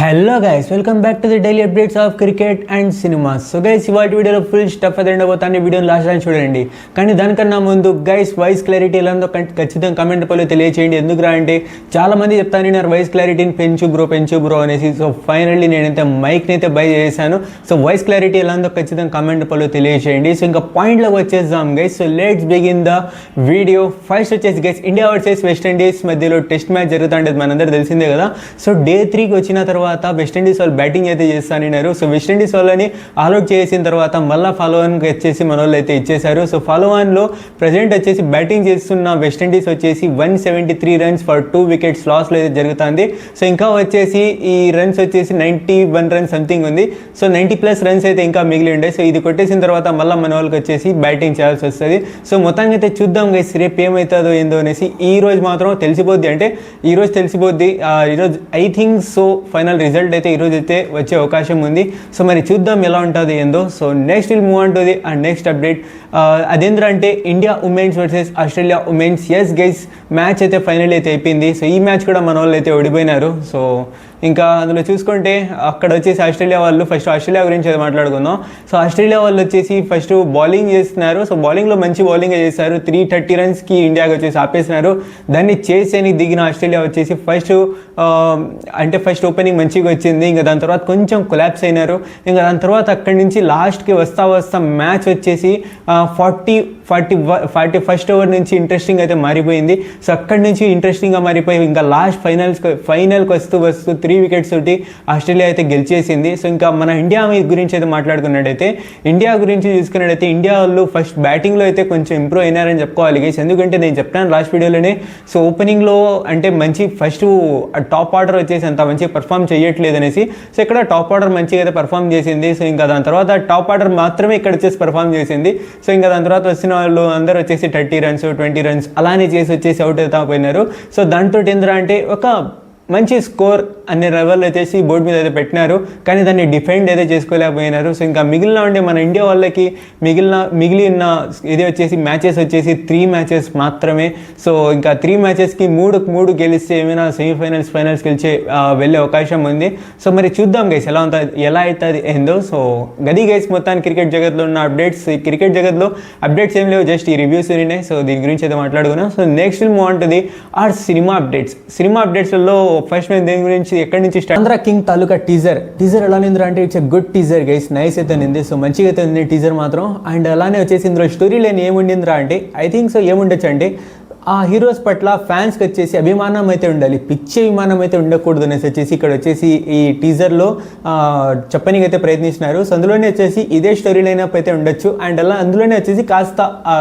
Hello guys, welcome back to the daily updates of cricket and cinemas. So guys, ఇవాళ వీడియోలో full stuff అయితే ఉండబోతాను. వీడియోని last time చూడండి. కానీ దానికన్నా ముందు గైస్, వాయిస్ క్లారిటీ ఎలా ఉందో ఖచ్చితంగా కామెంట్ పనిలో తెలియచేయండి. ఎందుకురా అంటే చాలామంది చెప్తాను నేను వాయిస్ క్లారిటీని పెంచు బ్రో అనేసి. సో ఫైనల్లీ నేనైతే మైక్ని అయితే బై చేశాను. సో వాయిస్ క్లారిటీ ఎలా ఉందో ఖచ్చితంగా కామెంట్ పనిలో తెలియచేయండి. సో ఇంకా పాయింట్లోకి వచ్చేద్దాం guys. So let's begin the video. First వచ్చేసి గైస్, ఇండియా వర్సెస్ వెస్టిండీస్ మధ్యలో టెస్ట్ మ్యాచ్ జరుగుతుండేది మనందరూ తెలిసిందే కదా. సో డే 3కి వచ్చిన తర్వాత వెస్టిండీస్ వాళ్ళు బ్యాటింగ్ అయితే చేస్తానన్నారు. సో వెస్టిండీస్ వాళ్ళని ఆల్అౌట్ చేసిన తర్వాత మళ్ళీ ఫాలో ఆన్కి వచ్చేసి మన వాళ్ళు అయితే ఇచ్చేశారు. సో ఫాలో ఆన్లో ప్రజెంట్ వచ్చేసి బ్యాటింగ్ చేస్తున్న వెస్టిండీస్ వచ్చేసి 173 రన్స్ ఫర్ 2 వికెట్స్ లాస్లో అయితే జరుగుతుంది. సో ఇంకా వచ్చేసి ఈ రన్స్ వచ్చేసి 91 రన్స్ సంథింగ్ ఉంది. సో 90+ రన్స్ అయితే ఇంకా మిగిలి ఉండే. సో ఇది కొట్టేసిన తర్వాత మళ్ళీ మన వాళ్ళకి వచ్చేసి బ్యాటింగ్ చేయాల్సి వస్తుంది. సో మొత్తానికి అయితే చూద్దాం గైస్, రేపు ఏమవుతుందో ఏందో అనేసి. ఈ రోజు మాత్రం తెలిసిపోద్ది, అంటే ఈరోజు తెలిసిపోద్ది. ఈరోజు I think so final result అయితే ఈరోజు అయితే వచ్చే అవకాశం ఉంది. సో మరి చూద్దాం ఎలా ఉంటుంది ఏందో. So next will move on to the next update. అదేంటంటే India women's versus Australia women's. Yes guys, match అయితే ఫైనల్ అయితే అయిపోయింది. సో ఈ మ్యాచ్ కూడా మన వాళ్ళు అయితే ఓడిపోయినారు. సో ఇంకా అందులో చూసుకుంటే అక్కడ వచ్చేసి ఆస్ట్రేలియా వాళ్ళు, ఫస్ట్ ఆస్ట్రేలియా గురించి అయితే మాట్లాడుకుందాం. సో ఆస్ట్రేలియా వాళ్ళు వచ్చేసి ఫస్ట్ బౌలింగ్ చేస్తున్నారు. సో బౌలింగ్లో మంచి బౌలింగ్ చేశారు. 330 రన్స్కి ఇండియాకి వచ్చేసి ఆపేసినారు. దాన్ని చేసేని దిగిన ఆస్ట్రేలియా వచ్చేసి ఫస్ట్ ఓపెనింగ్ మంచిగా వచ్చింది. ఇంకా దాని తర్వాత కొంచెం కొలాప్స్ అయినారు. ఇంకా దాని తర్వాత అక్కడి నుంచి లాస్ట్కి వస్తా మ్యాచ్ వచ్చేసి 41st ఓవర్ నుంచి ఇంట్రెస్టింగ్ అయితే మారిపోయింది. సో అక్కడి నుంచి ఇంట్రెస్టింగ్గా మారిపోయి ఇంకా లాస్ట్ ఫైనల్కి వస్తూ 3 వికెట్స్ తోటి ఆస్ట్రేలియా అయితే గెలిచేసింది. సో ఇంకా మన ఇండియా గురించి అయితే మాట్లాడుకున్నట్టయితే, ఇండియా గురించి చూసుకున్నట్టయితే ఇండియా వాళ్ళు ఫస్ట్ బ్యాటింగ్లో అయితే కొంచెం ఇంప్రూవ్ అయినారని చెప్పుకోవాలి గైస్. ఎందుకంటే నేను చెప్పాను లాస్ట్ వీడియోలోనే, సో ఓపెనింగ్లో అంటే మంచి ఫస్ట్ టాప్ ఆర్డర్ వచ్చేసి అంత మంచిగా పర్ఫామ్ చేయట్లేదు అనేసి. సో ఇక్కడ టాప్ ఆర్డర్ మంచిగా అయితే పర్ఫామ్ చేసింది. సో ఇంకా దాని తర్వాత టాప్ ఆర్డర్ మాత్రమే ఇక్కడ వచ్చేసి పర్ఫామ్ చేసింది. సో ఇంకా దాని తర్వాత వచ్చిన వాళ్ళు అందరూ వచ్చేసి 30 రన్స్ 20 రన్స్ అలానే చేసి వచ్చేసి అవుట్ అవుతా పోయినారు. సో దాంతో ఏంద్రా అంటే ఒక మంచి స్కోర్ అనే లెవెల్ వచ్చేసి బోర్డు మీద అయితే పెట్టినారు. కానీ దాన్ని డిఫెండ్ అయితే చేసుకోలేకపోయినారు. సో ఇంకా మిగిలిన ఉండే మన ఇండియా వాళ్ళకి మిగిలిన ఇది వచ్చేసి మ్యాచెస్ వచ్చేసి 3 మ్యాచెస్ మాత్రమే. సో ఇంకా 3 మ్యాచెస్కి 3 గెలిస్తే ఏమైనా సెమీఫైనల్స్ ఫైనల్స్ గెలిచే వెళ్ళే అవకాశం ఉంది. సో మరి చూద్దాం గైస్ ఎలా అవుతుంది ఏందో. సో గది గైస్ మొత్తాన్ని క్రికెట్ జగత్లో ఉన్న అప్డేట్స్. ఈ క్రికెట్ జగత్లో అప్డేట్స్ ఏం లేవు, జస్ట్ ఈ రివ్యూస్ ఉన్నాయి. సో దీని గురించి అయితే మాట్లాడుకున్నాం. So next will move on to the cinema updates. Cinema అప్డేట్స్లో ఫస్ట్ నేను దేని గురించి ఎక్కడి నుంచి ఆంధ్ర కింగ్ తాలూకా టీజర్ ఎలా నిందిరా అంటే it's a good teaser guys. Nice అయితే నింది. సో మంచిగా అయితే ఉంది టీజర్ మాత్రం. అండ్ అలానే వచ్చేసి ఇందులో స్టోరీ లైన్ ఏముండిందిరా అంటే ఐ థింక్ సో ఏముండొచ్చు అంటే ఆ హీరోస్ పట్ల ఫ్యాన్స్కి వచ్చేసి అభిమానం అయితే ఉండాలి, పిచ్చే అభిమానం అయితే ఉండకూడదు అనేసి వచ్చేసి ఇక్కడ వచ్చేసి ఈ టీజర్లో చెప్పడానికి అయితే ప్రయత్నిస్తున్నారు. సో అందులోనే వచ్చేసి ఇదే స్టోరీ లైన్ అప్ అయితే ఉండొచ్చు. అండ్ అలా అందులోనే వచ్చేసి కాస్త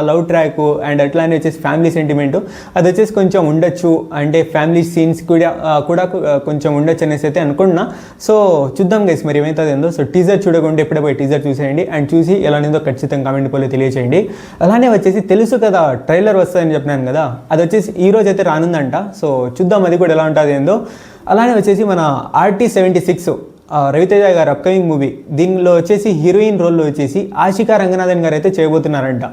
లవ్ ట్రాక్ అండ్ అట్లానే వచ్చేసి ఫ్యామిలీ సెంటిమెంట్ అది వచ్చేసి కొంచెం ఉండొచ్చు. అంటే ఫ్యామిలీ సీన్స్ కూడా కొంచెం ఉండొచ్చు అనేసి అయితే అనుకుంటున్నా. సో చూద్దాం గైస్ మరి ఏమవుతుంది ఏందో. సో టీజర్ చూడకుండా ఎప్పుడే పోయి టీజర్ చూసేయండి. అండ్ చూసి ఎలా నిందో ఖచ్చితంగా కామెంట్ పోలే తెలియచేయండి. అలానే వచ్చేసి తెలుసు కదా ట్రైలర్ వస్తుందని చెప్పినాను కదా, అది వచ్చేసి ఈ రోజు అయితే రానుందంట. సో చూద్దాం అది కూడా ఎలా ఉంటుంది ఏందో. అలానే వచ్చేసి మన RT-76 రవితేజ గారు అప్కమింగ్ మూవీ, దీనిలో వచ్చేసి హీరోయిన్ రోల్లో వచ్చేసి ఆశికా రంగనాథన్ గారు అయితే చేయబోతున్నారంట.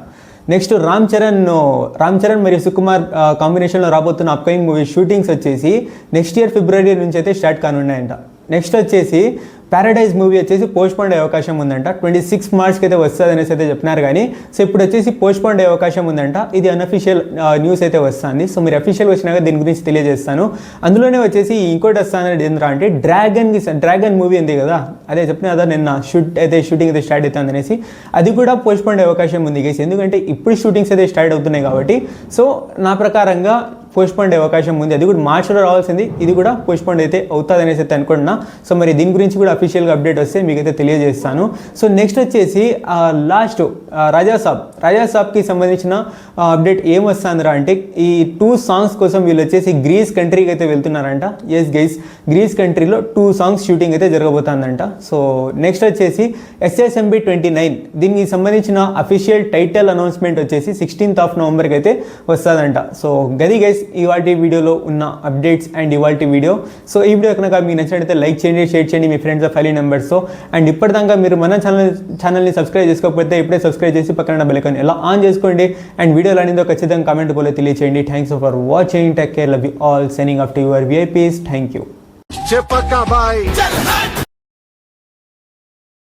నెక్స్ట్ రామ్ చరణ్ మరియు సుకుమార్ కాంబినేషన్లో రాబోతున్న అప్కమింగ్ మూవీ షూటింగ్స్ వచ్చేసి నెక్స్ట్ ఇయర్ ఫిబ్రవరి నుంచి అయితే స్టార్ట్ కానున్నాయంట. నెక్స్ట్ వచ్చేసి ప్యారడైజ్ మూవీ వచ్చేసి పోస్ట్పోన్ అయ్యే అవకాశం ఉందంట. 26 మార్చ్కి అయితే వస్తుంది అనేసి అయితే చెప్పినారు. కానీ సో ఇప్పుడు వచ్చేసి పోస్ట్పోన్ అయ్యే అవకాశం ఉందంట. ఇది అన్అఫీషియల్ న్యూస్ అయితే వస్తుంది. సో మీరు అఫీషియల్ వచ్చినాక దీని గురించి తెలియజేస్తాను. అందులోనే వచ్చేసి ఇంకోటి వస్తానని ఏంద్రా అంటే డ్రాగన్ మూవీ ఉంది కదా, అదే చెప్పిన కదా నిన్న షూటింగ్ అయితే స్టార్ట్ అవుతుంది అనేసి. అది కూడా పోస్ట్పోన్ అయ్యే అవకాశం ఉంది గైస్. ఎందుకంటే ఇప్పుడు షూటింగ్స్ అయితే స్టార్ట్ అవుతున్నాయి కాబట్టి. సో నా ప్రకారంగా పోస్ట్పోన్ అయ్యే అవకాశం ఉంది. అది కూడా మార్చిలో రావాల్సింది, ఇది కూడా పోస్ట్పోన్ అయితే అవుతుంది అనేసి అయితే అనుకుంటున్నా. సో మరి దీని గురించి కూడా అఫీషియల్గా అప్డేట్ వస్తే మీకైతే తెలియజేస్తాను. సో నెక్స్ట్ వచ్చేసి లాస్ట్ రాజాసాబ్కి సంబంధించిన అప్డేట్ ఏం వస్తుందిరా అంటే ఈ 2 సాంగ్స్ కోసం వీళ్ళు వచ్చేసి గ్రీస్ కంట్రీకి అయితే వెళ్తున్నారంట. ఎస్ గైస్, గ్రీస్ కంట్రీలో 2 సాంగ్స్ షూటింగ్ అయితే జరగబోతుందంట. సో నెక్స్ట్ వచ్చేసి SSMB 29 దీనికి సంబంధించిన అఫీషియల్ టైటిల్ అనౌన్స్మెంట్ వచ్చేసి 16th నవంబర్కి అయితే వస్తుందంట. సో గది గైస్ ఇవాల్టి వీడియోలో ఉన్న అప్డేట్స్ అండ్ ఇవాల్టి వీడియో. సో ఈ వీడియో కనుక మీకు నచ్చినట్లయితే లైక్ చేయండి, షేర్ చేయండి మీ ఫ్రెండ్స్ ఫ్యామిలీ మెంబర్స్తో. అండ్ ఇప్పటిదాకా మీరు మన ఛానల్ని సబ్స్క్రైబ్ చేసుకోకపోతే ఇప్పుడే సబ్స్క్రైబ్ చేసి పక్కన బెల్ ఐకాన్ ఎలా ఆన్ చేసుకోండి. అండ్ వీడియో అనేదో ఖచ్చితంగా కామెంట్ పోలే తెలియచేయండి. Thanks for watching. Take care, love you all. Signing off to your VIPs. Thank you. చెప్పక్క బాయ్